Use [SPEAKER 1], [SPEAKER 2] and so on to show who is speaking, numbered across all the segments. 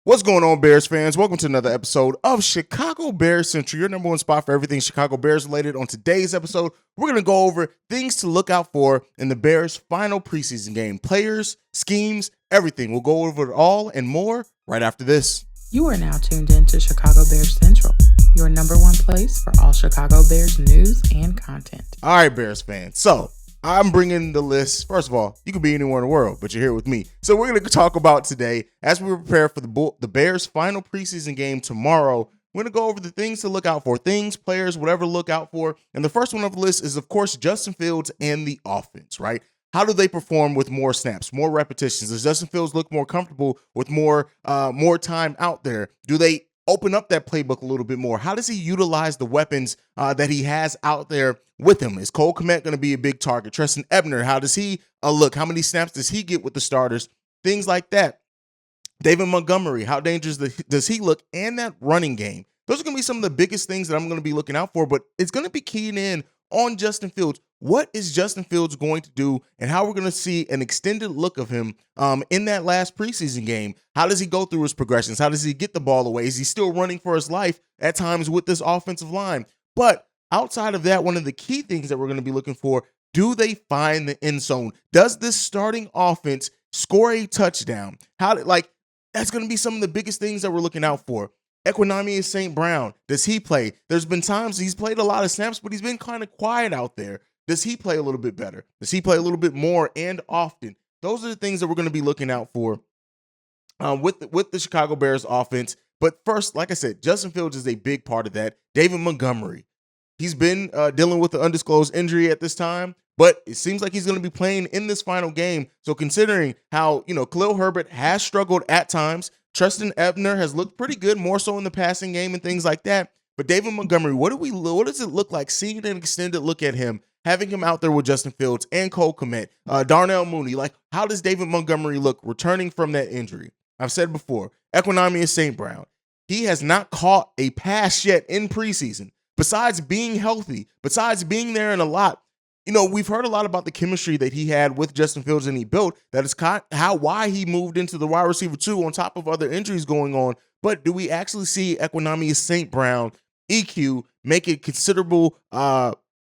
[SPEAKER 1] What's going on, Bears fans? Welcome to another episode of Chicago Bears Central, your number one spot for everything Chicago Bears related. On today's episode, we're going to go over things to look out for in the Bears' final preseason game. Players, schemes, everything. We'll go over it all and more right after this.
[SPEAKER 2] You are now tuned in to Chicago Bears Central, your number one place for all Chicago Bears news and content.
[SPEAKER 1] All right, Bears fans. So I'm bringing the list. First of all, you could be anywhere in the world, but you're here with me. So we're going to talk about today, as we prepare for the Bears' final preseason game tomorrow. We're going to go over the things to look out for, things, players, whatever to look out for. And the first one on the list is, of course, Justin Fields and the offense, right? How do they perform with more snaps, more repetitions? Does Justin Fields look more comfortable with more time out there? Do they open up that playbook a little bit more? How does he utilize the weapons that he has out there with him? Is Cole Kmet going to be a big target? Trestan Ebner, how does he look? How many snaps does he get with the starters? Things like that. David Montgomery, how dangerous does he look? And that running game. Those are going to be some of the biggest things that I'm going to be looking out for, but it's going to be keying in on Justin Fields. What is Justin Fields going to do, and how we're going to see an extended look of him in that last preseason game? How does he go through his progressions? How does he get the ball away? Is he still running for his life at times with this offensive line? But outside of that, one of the key things that we're going to be looking for, do they find the end zone? Does this starting offense score a touchdown? That's going to be some of the biggest things that we're looking out for. Equanimeous St. Brown, does he play? There's been times he's played a lot of snaps, but he's been kind of quiet out there. Does he play a little bit better? Does he play a little bit more and often? Those are the things that we're going to be looking out for with the Chicago Bears offense. But first, like I said, Justin Fields is a big part of that. David Montgomery, he's been dealing with the undisclosed injury at this time, but it seems like he's going to be playing in this final game. So considering how, Khalil Herbert has struggled at times, Trestan Ebner has looked pretty good, more so in the passing game and things like that. But David Montgomery, what does it look like seeing an extended look at him, having him out there with Justin Fields and Cole Kmet, Darnell Mooney? Like, how does David Montgomery look returning from that injury? I've said before, Equanimeous St. Brown, he has not caught a pass yet in preseason. Besides being healthy, besides being there in a lot, we've heard a lot about the chemistry that he had with Justin Fields and he built. That is why he moved into the wide receiver 2 on top of other injuries going on. But do we actually see Equanimeous St. Brown, EQ, make a considerable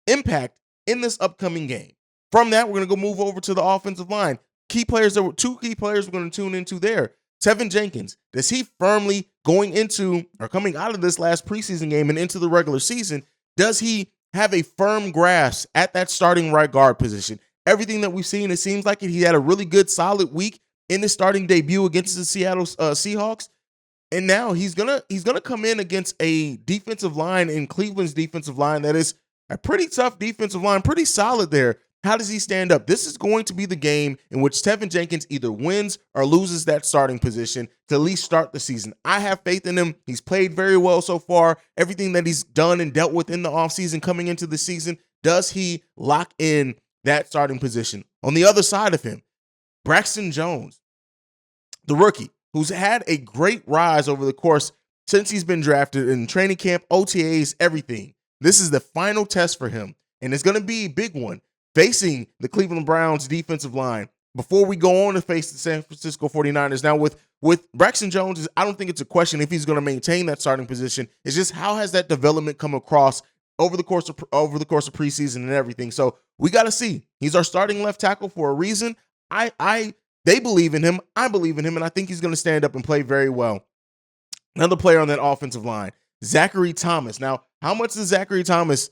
[SPEAKER 1] impact in this upcoming game? From that, we're going to go move over to the offensive line. Two key players we're going to tune into there. Tevin Jenkins, does he firmly coming out of this last preseason game and into the regular season, does he have a firm grasp at that starting right guard position? Everything that we've seen, it seems like he had a really good, solid week in his starting debut against the Seattle Seahawks. And now he's gonna come in against a defensive line in Cleveland's defensive line that is a pretty tough defensive line, pretty solid there. How does he stand up? This is going to be the game in which Tevin Jenkins either wins or loses that starting position to at least start the season. I have faith in him. He's played very well so far. Everything that he's done and dealt with in the offseason coming into the season, does he lock in that starting position? On the other side of him, Braxton Jones, the rookie, who's had a great rise over the course since he's been drafted in training camp, OTAs, everything. This is the final test for him, and it's going to be a big one, facing the Cleveland Browns defensive line before we go on to face the San Francisco 49ers. Now, with Braxton Jones, I don't think it's a question if he's going to maintain that starting position. It's just how has that development come across over the course of preseason and everything. So we got to see. He's our starting left tackle for a reason. They believe in him. I believe in him, and I think he's going to stand up and play very well. Another player on that offensive line, Zachary Thomas. Now, how much is Zachary Thomas?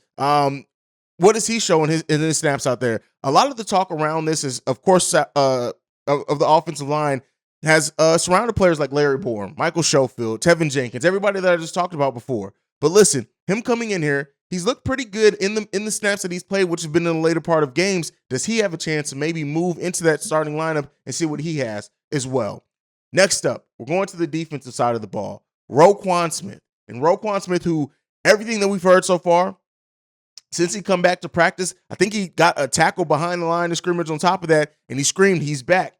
[SPEAKER 1] What is he showing in his snaps out there? A lot of the talk around this is, of course, of the offensive line has surrounded players like Larry Bourne, Michael Schofield, Tevin Jenkins, everybody that I just talked about before. But listen, him coming in here, he's looked pretty good in the snaps that he's played, which has been in the later part of games. Does he have a chance to maybe move into that starting lineup and see what he has as well? Next up, we're going to the defensive side of the ball. Roquan Smith. And Roquan Smith, who everything that we've heard so far, since he come back to practice, I think he got a tackle behind the line of scrimmage on top of that, and he screamed he's back.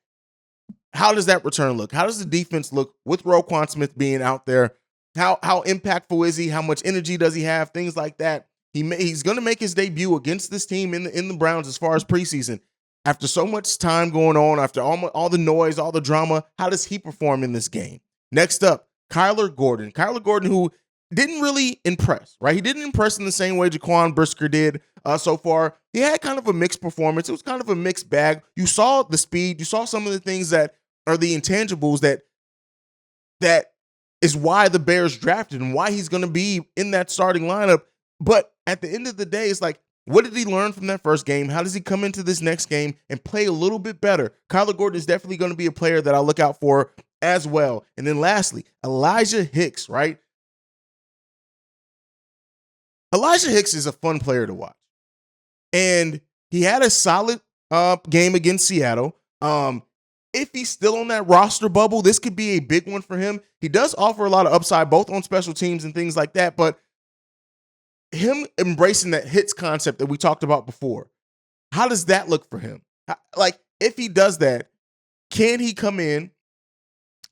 [SPEAKER 1] How does that return look? How does the defense look with Roquan Smith being out there? How impactful is he? How much energy does he have? Things like that. He's going to make his debut against this team in the Browns as far as preseason. After so much time going on, after all the noise, all the drama, how does he perform in this game? Next up, Kyler Gordon. Kyler Gordon, who didn't really impress, right? He didn't impress in the same way Jaquan Brisker did so far. He had kind of a mixed performance. It was kind of a mixed bag. You saw the speed. You saw some of the things that are the intangibles that is why the Bears drafted and why he's going to be in that starting lineup. But at the end of the day, it's like, what did he learn from that first game? How does he come into this next game and play a little bit better? Kyler Gordon is definitely going to be a player that I'll look out for as well. And then lastly, Elijah Hicks, right? Elijah Hicks is a fun player to watch. And he had a solid game against Seattle. If he's still on that roster bubble, this could be a big one for him. He does offer a lot of upside, both on special teams and things like that. But him embracing that hits concept that we talked about before, how does that look for him? Like, if he does that, can he come in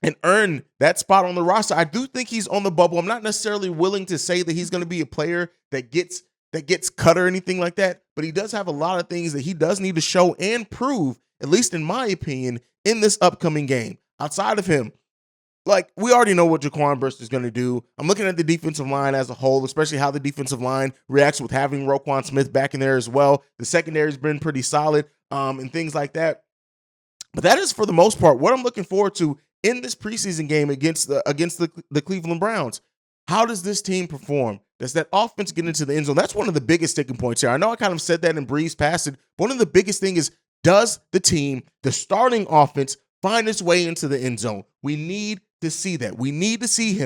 [SPEAKER 1] and earn that spot on the roster? I do think he's on the bubble. I'm not necessarily willing to say that he's going to be a player that gets cut or anything like that, but he does have a lot of things that he does need to show and prove, at least in my opinion, in this upcoming game. Outside of him, like, we already know what Jaquan Brisker is going to do. I'm looking at the defensive line as a whole, especially how the defensive line reacts with having Roquan Smith back in there as well. The secondary's been pretty solid and things like that. But that is, for the most part, what I'm looking forward to in this preseason game against the Cleveland Browns. How does this team perform? Does that offense get into the end zone? That's one of the biggest sticking points here. I know I kind of said that and breezed past it. But one of the biggest things is, does the team, the starting offense, find its way into the end zone? We need to see that. We need to see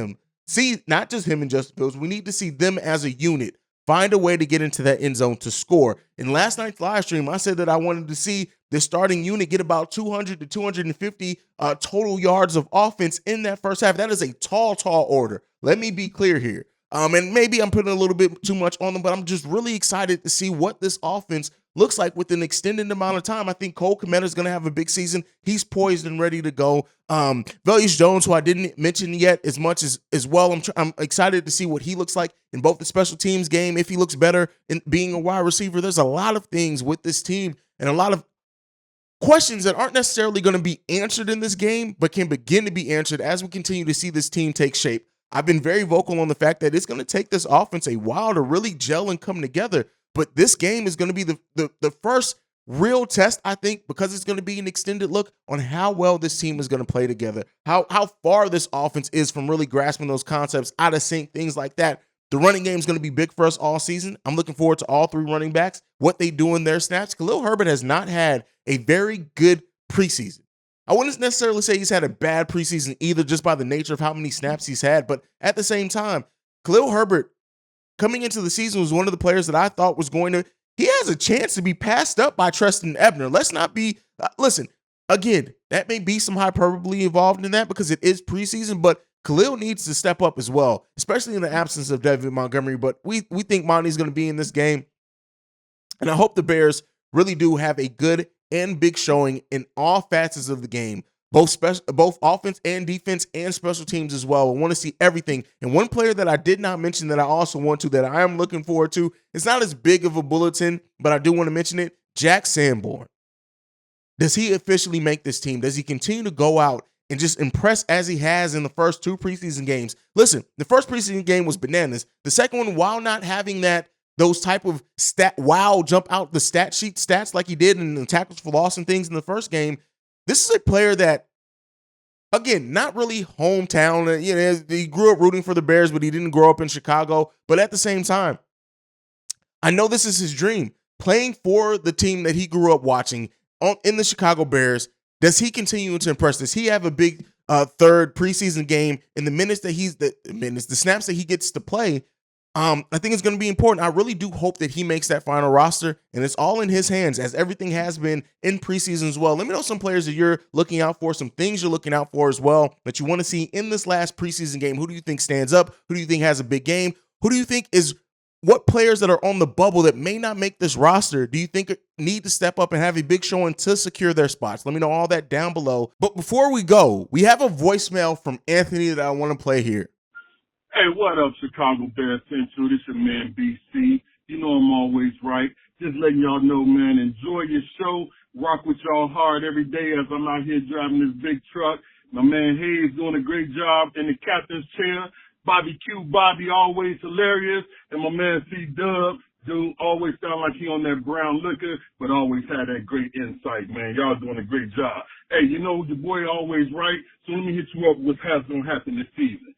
[SPEAKER 1] not just him and Justin Fields. We need to see them as a unit find a way to get into that end zone to score. In last night's live stream, I said that I wanted to see the starting unit get about 200 to 250 total yards of offense in that first half. That is a tall order. Let me be clear here. And maybe I'm putting a little bit too much on them, but I'm just really excited to see what this offense looks like with an extended amount of time. I think Cole Kmet is going to have a big season. He's poised and ready to go. Velus Jones, who I didn't mention yet as much as well, I'm excited to see what he looks like in both the special teams game, if he looks better in being a wide receiver. There's a lot of things with this team and a lot of questions that aren't necessarily going to be answered in this game, but can begin to be answered as we continue to see this team take shape. I've been very vocal on the fact that it's going to take this offense a while to really gel and come together. But this game is going to be the first real test, I think, because it's going to be an extended look on how well this team is going to play together, how far this offense is from really grasping those concepts, out of sync, things like that. The running game is going to be big for us all season. I'm looking forward to all three running backs, what they do in their snaps. Khalil Herbert has not had a very good preseason. I wouldn't necessarily say he's had a bad preseason either, just by the nature of how many snaps he's had. But at the same time, Khalil Herbert, coming into the season, was one of the players that I thought was going to, he has a chance to be passed up by Treston Ebner. Let's not be, listen, again, that may be some hyperbole involved in that because it is preseason, but Khalil needs to step up as well, especially in the absence of David Montgomery. But we think Monty's going to be in this game. And I hope the Bears really do have a good and big showing in all facets of the game, both offense and defense and special teams as well. I want to see everything. And one player that I did not mention that I also want to, that I am looking forward to, it's not as big of a bulletin, but I do want to mention it, Jack Sanborn. Does he officially make this team? Does he continue to go out and just impress as he has in the first two preseason games? Listen, the first preseason game was bananas. The second one, while not having those type of jump out the stat sheet stats like he did in the tackles for loss and things in the first game, this is a player that, again, not really hometown. You know, he grew up rooting for the Bears, but he didn't grow up in Chicago. But at the same time, I know this is his dream, playing for the team that he grew up watching in the Chicago Bears. Does he continue to impress? Does he have a big third preseason game in the snaps that he gets to play? I think it's going to be important. I really do hope that he makes that final roster, and it's all in his hands, as everything has been in preseason as well. Let me know some players that you're looking out for, some things you're looking out for as well that you want to see in this last preseason game. Who do you think stands up? Who do you think has a big game? Who do you think is what players that are on the bubble that may not make this roster do you think need to step up and have a big showing to secure their spots? Let me know all that down below. But before we go, we have a voicemail from Anthony that I want to play here.
[SPEAKER 3] Hey, what up, Chicago Bears Central? This your man, BC. You know I'm always right. Just letting y'all know, man, enjoy your show. Rock with y'all hard every day as I'm out here driving this big truck. My man Haize doing a great job in the captain's chair. Bobby Q, Bobby, always hilarious. And my man C-Dub, dude, always sound like he on that brown liquor, but always had that great insight, man. Y'all doing a great job. Hey, you know, your boy always right, so let me hit you up with what's going to happen this season.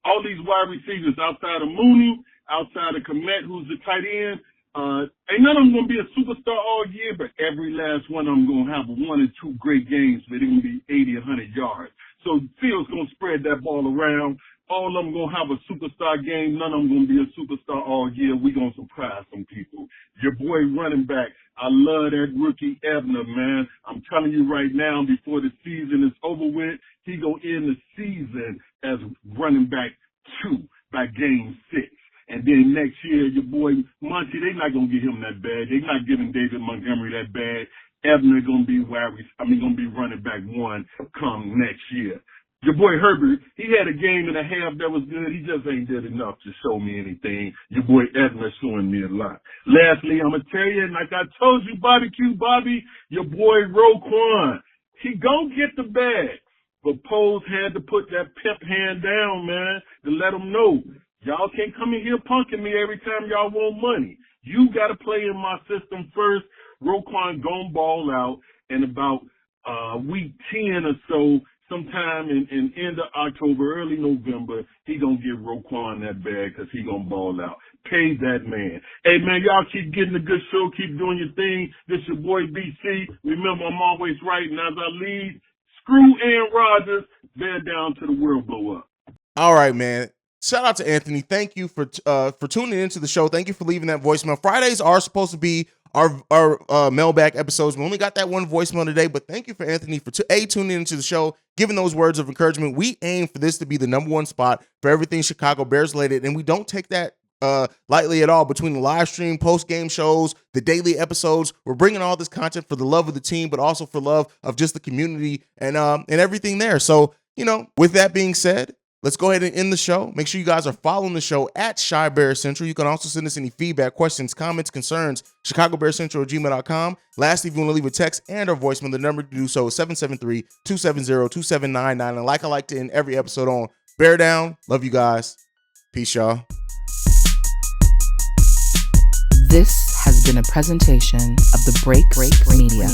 [SPEAKER 3] All these wide receivers outside of Mooney, outside of Komet, who's the tight end, ain't none of them going to be a superstar all year, but every last one of them going to have 1 or 2 great games where they're going to be 80 or 100 yards. So Fields going to spread that ball around. All of them going to have a superstar game. None of them going to be a superstar all year. We going to surprise some people. Your boy running back, I love that rookie Ebner, man. I'm telling you right now, before the season is over with, he going to end the season as running back 2 by game 6. And then next year, your boy Monty, they not going to give him that bag. They not giving David Montgomery that bag. Ebner going to be going to be running back 1 come next year. Your boy Herbert, he had a game and a half that was good. He just ain't did enough to show me anything. Your boy Edna showing me a lot. Lastly, I'm going to tell you, like I told you, Bobby, your boy Roquan, he gon' get the bag. But Pose had to put that pimp hand down, man, to let him know. Y'all can't come in here punking me every time y'all want money. You got to play in my system first. Roquan gon' ball out in about week 10 or so. Sometime in end of October, early November, he gonna give Roquan that bag because he gonna ball out. Pay that man. Hey, man, y'all keep getting a good show. Keep doing your thing. This your boy BC. Remember, I'm always right. And as I lead, screw Aaron Rodgers. Bear down to the world blow up.
[SPEAKER 1] All right, man. Shout out to Anthony. Thank you for tuning into the show. Thank you for leaving that voicemail. Fridays are supposed to be our mailbag episodes. We only got that one voicemail today, but thank you for Anthony for tuning into the show, giving those words of encouragement. We aim for this to be the #1 spot for everything Chicago Bears related, and we don't take that lightly at all. Between the live stream, post-game shows, the daily episodes, we're bringing all this content for the love of the team, but also for love of just the community and everything there. So, you know, with that being said, let's go ahead and end the show. Make sure you guys are following the show at Shy Bear Central. You can also send us any feedback, questions, comments, concerns, ChicagoBearCentral@gmail.com. Lastly, if you want to leave a text and or voicemail, the number to do so is 773-270-2799. And like I like to end every episode on, bear down. Love you guys. Peace, y'all.
[SPEAKER 2] This has been a presentation of the Break Media.